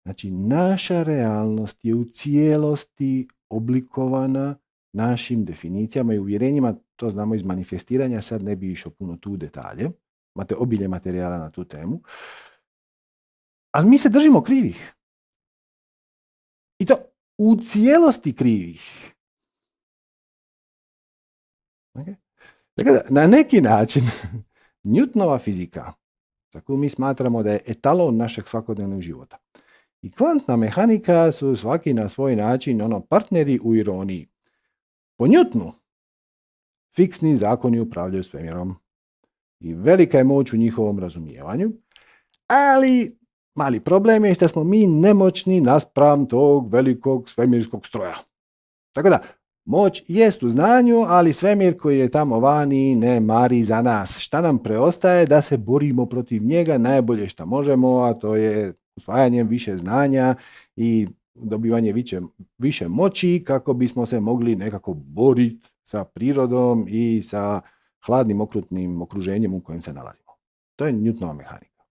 Znači, naša realnost je u cijelosti oblikovana našim definicijama i uvjerenjima, to znamo iz manifestiranja, sad ne bi išao puno tu detalje, imate obilje materijala na tu temu, ali mi se držimo krivih. I to u cijelosti krivih. Okay? Dakle, na neki način, Newtonova fizika, za koju mi smatramo da je etalon našeg svakodnevnog života, i kvantna mehanika su svaki na svoj način partneri u ironiji. Po Newtonu fiksni zakoni upravljaju svemirom i velika je moć u njihovom razumijevanju, ali mali problem je što smo mi nemoćni naspram tog velikog svemirskog stroja. Tako da, moć jest u znanju, ali svemir koji je tamo vani ne mari za nas. Šta nam preostaje? Da se borimo protiv njega najbolje što možemo, a to je usvajanjem više znanja i dobivanje više moći kako bismo se mogli nekako boriti sa prirodom i sa hladnim okrutnim okruženjem u kojem se nalazimo. To je Newtonova mehanika.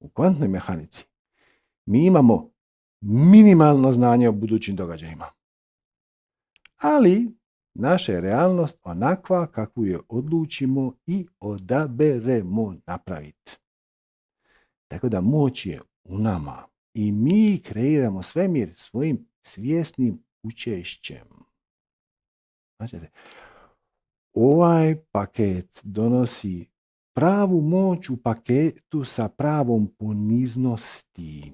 U kvantnoj mehanici mi imamo minimalno znanje o budućim događajima. Ali naša je realnost onakva kakvu je odlučimo i odaberemo napraviti. Tako da moć je u nama i mi kreiramo svemir svojim svjesnim učešćem. Znači, ovaj paket donosi pravu moć u paketu sa pravom poniznosti.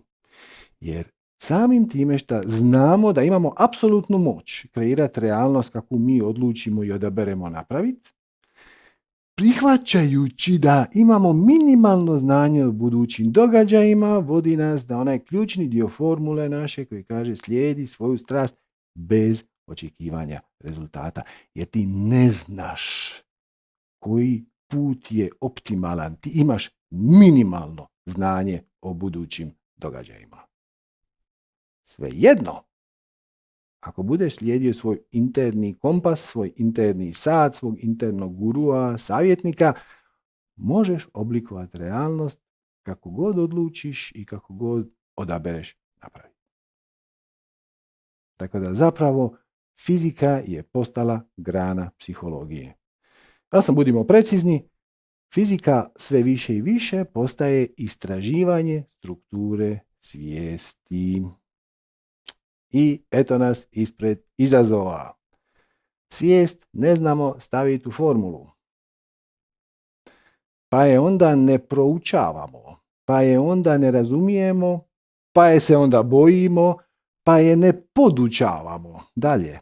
Jer samim time što znamo da imamo apsolutnu moć kreirati realnost kakvu mi odlučimo i odaberemo napraviti, prihvaćajući da imamo minimalno znanje o budućim događajima, vodi nas da onaj ključni dio formule naše koji kaže slijedi svoju strast bez očekivanja rezultata. Jer ti ne znaš koji put je optimalan. Ti imaš minimalno znanje o budućim događajima. Svejedno, ako budeš slijedio svoj interni kompas, svoj interni sat, svog internog gurua, savjetnika, možeš oblikovati realnost kako god odlučiš i kako god odabereš napraviti. Tako da zapravo fizika je postala grana psihologije. Da sam budimo precizni, fizika sve više i više postaje istraživanje strukture svijesti. I eto nas ispred izazova. Svijest ne znamo staviti u formulu. Pa je onda ne proučavamo, pa je onda ne razumijemo, pa je se onda bojimo, pa je ne podučavamo dalje.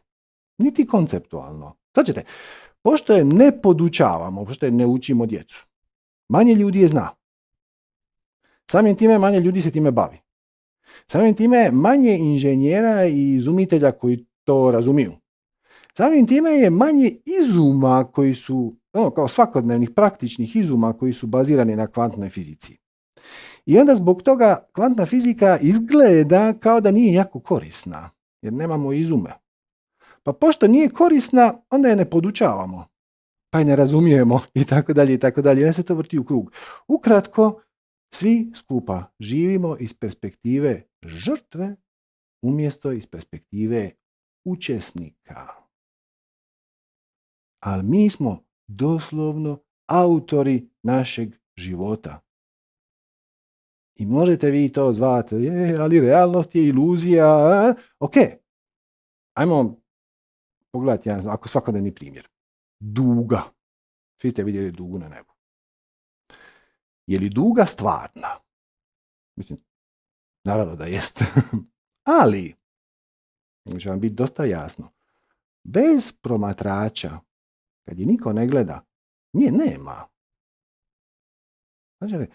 Niti konceptualno. Sad ćete, pošto je ne podučavamo, pošto je ne učimo djecu, manje ljudi je zna. Samim time manje ljudi se time bavi. Samim time manje inženjera i izumitelja koji to razumiju. Samim time je manje izuma koji su, kao svakodnevnih praktičnih izuma koji su bazirani na kvantnoj fizici. I onda zbog toga kvantna fizika izgleda kao da nije jako korisna, jer nemamo izume. Pa pošto nije korisna, onda je ne podučavamo, pa je ne razumijemo i tako dalje i tako dalje. Onda se to vrti u krug. Ukratko, svi skupa živimo iz perspektive žrtve umjesto iz perspektive učesnika. Ali mi smo doslovno autori našeg života. I možete vi to zvati, ali realnost je iluzija. Ok, ajmo pogledati jedan ako svakodnevni primjer. Duga. Svi ste vidjeli dugu na nebu. Je li duga stvarna? Mislim, naravno da jest. Ali, će vam biti dosta jasno, bez promatrača, kad je niko ne gleda, nje nema. Znači,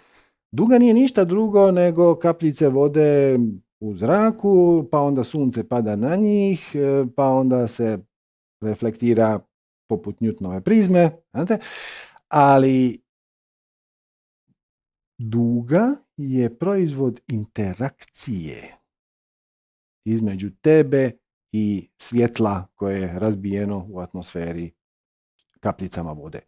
duga nije ništa drugo nego kapljice vode u zraku, pa onda sunce pada na njih, pa onda se reflektira poput Newtonove prizme. Znate? Ali duga je proizvod interakcije između tebe i svjetla koje je razbijeno u atmosferi kapljicama vode.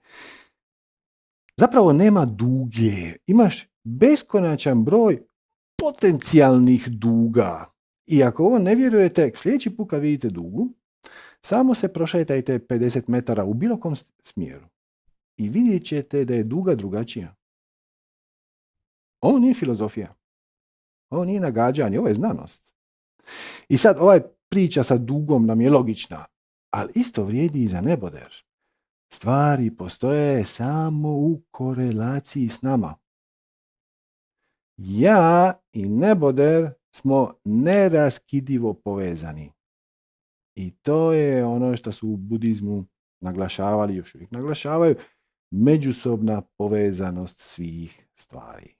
Zapravo nema duge. Imaš beskonačan broj potencijalnih duga. I ako ovo ne vjerujete, sljedeći put kad vidite dugu, samo se prošetajte 50 metara u bilo kom smjeru i vidjet ćete da je duga drugačija. Ovo nije filozofija. Ovo nije nagađanje, ovo je znanost. I sad ovaj priča sa dugom nam je logična, ali isto vrijedi i za neboder. Stvari postoje samo u korelaciji s nama. Ja i neboder smo neraskidivo povezani. I to je ono što su u budizmu naglašavali, još uvijek naglašavaju, međusobna povezanost svih stvari.